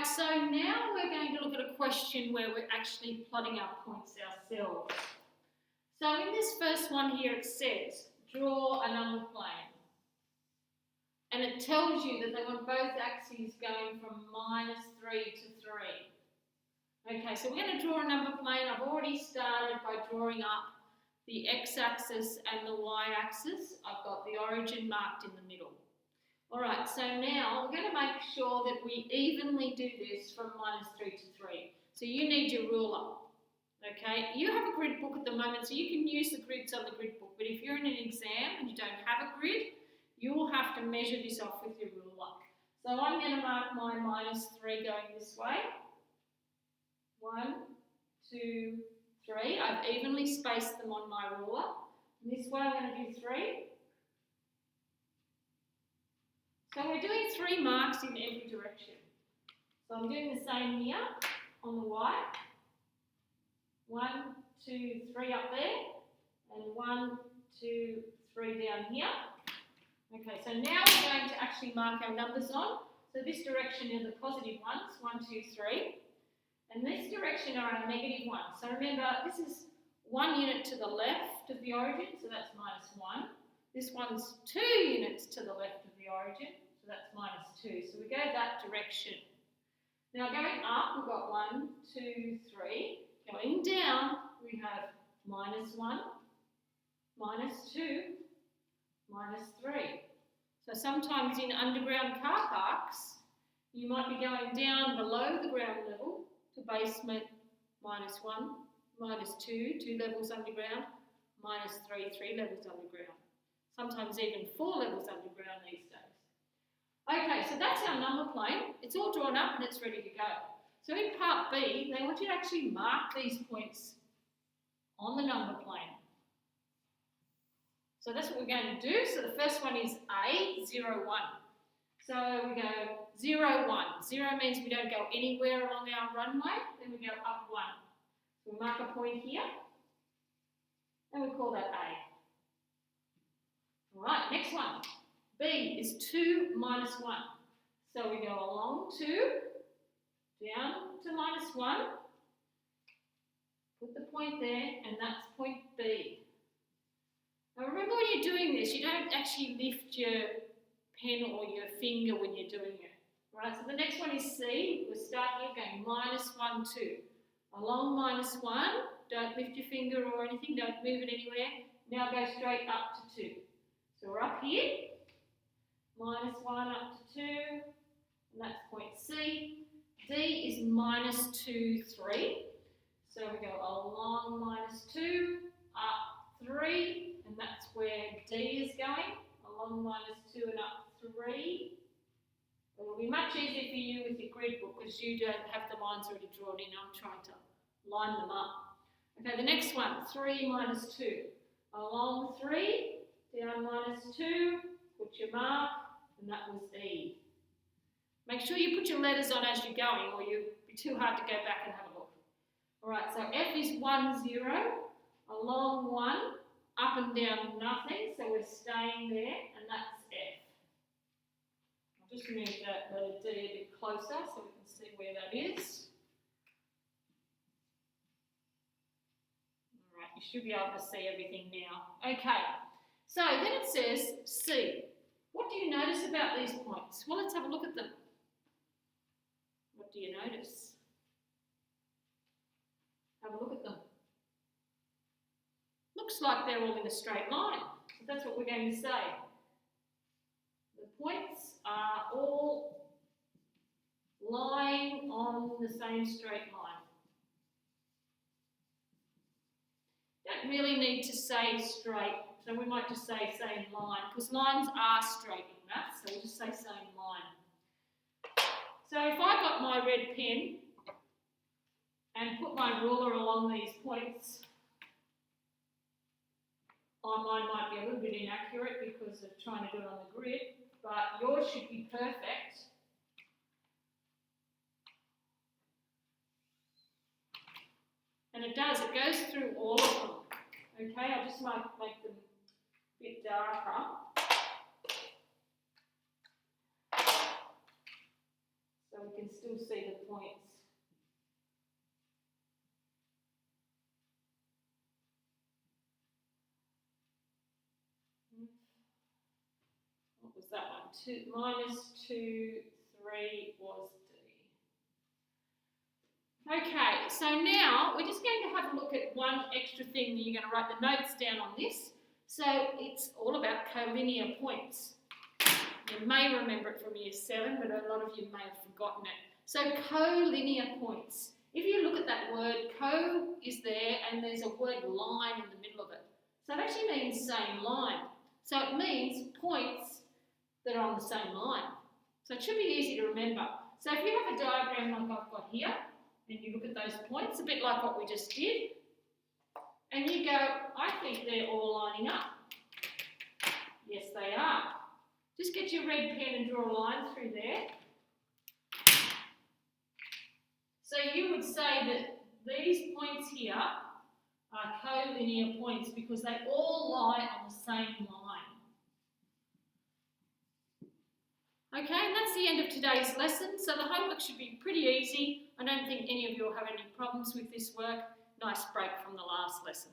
so now we're going to look at a question where we're actually plotting our points ourselves. So in this first one here it says, draw a number plane. And it tells you that they want both axes going from -3 to 3. Okay, so we're going to draw a number plane. I've already started by drawing up the x-axis and the y-axis. I've got the origin marked in the middle. Alright, so now we're going to make sure that we evenly do this from -3 to 3. So you need your ruler. Okay, you have a grid book at the moment, so you can use the grids on the grid book. But if you're in an exam and you don't have a grid, you will have to measure this off with your ruler. So I'm going to mark my -3 going this way. 1, 2, 3. I've evenly spaced them on my ruler. And this way I'm going to do 3. So we're doing 3 marks in every direction. So I'm doing the same here on the y. 1, 2, 3 up there. And 1, 2, 3 down here. Okay, so now we're going to actually mark our numbers on. So this direction are the positive ones, 1, 2, 3. And this direction are our negative ones. So remember, this is 1 unit to the left of the origin, so that's -1. This one's 2 units to the left of the origin, so that's -2. So we go that direction. Now going up, we've got 1, 2, 3. Going down, we have -1, -2, -3. So sometimes in underground car parks, you might be going down below the ground level to basement -1, -2, 2 levels underground, -3, 3 levels underground. Sometimes even 4 levels underground these days. Okay, so that's our number plane. It's all drawn up and it's ready to go. So in part B, they want you to actually mark these points on the number plane. So that's what we're going to do. So the first one is A, 0, 1. So we go 0, 1. 0 means we don't go anywhere along our runway, then we go up 1. So we mark a point here, and we call that A. All right, next one. B is 2, -1. So we go along 2, down to -1, put the point there, and that's point B. Now remember when you're doing this, you don't actually lift your pen or your finger when you're doing it. Right, so the next one is C. We'll start here going -1, 2. Along -1, don't lift your finger or anything, don't move it anywhere. Now go straight up to 2. So we're up here, -1 up to 2, and that's point C. D is -2, 3. So we go along -2, up 3, and that's where D is going, along -2 and up 3. It will be much easier for you with your grid book because you don't have the lines already drawn in. I'm trying to line them up. Okay, the next one, 3, -2. Along 3, down -2, put your mark, and that was E. Make sure you put your letters on as you're going or you'll be too hard to go back and have a look. Alright, so F is 1, 0, along 1, up and down nothing, so we're staying there, and that's F. I'll just move that letter D a bit closer so we can see where that is. Alright, you should be able to see everything now. Okay, so then it says C. What do you notice about these points? Well, let's have a look at them. What do you notice? Have a look at them. Looks like they're all in a straight line. So that's what we're going to say. The points are all lying on the same straight line. Don't really need to say straight, so we might just say same line, because lines are straight in maths, so we'll just say same line. So if I got my red pen and put my ruler along these points, mine might be a little bit inaccurate because of trying to do it on the grid, but yours should be perfect. And it does, it goes through all of them. Okay, I'll just make them a bit darker. So we we can still see the points. What was that one? -2, 3 was D. Okay, so now we're just going to have a look at one extra thing that you're going to write the notes down on this. So it's all about collinear points. You may remember it from year 7, but a lot of you may have forgotten it. So collinear points. If you look at that word, co is there and there's a word line in the middle of it. So it actually means same line. So it means points that are on the same line. So it should be easy to remember. So if you have a diagram like I've got here, and you look at those points, a bit like what we just did, and you go, I think they're all lining up. Yes, they are. Just get your red pen and draw a line through there. So you would say that these points here are collinear points because they all lie on the same line. Okay, and that's the end of today's lesson. So the homework should be pretty easy. I don't think any of you will have any problems with this work. Nice break from the last lesson.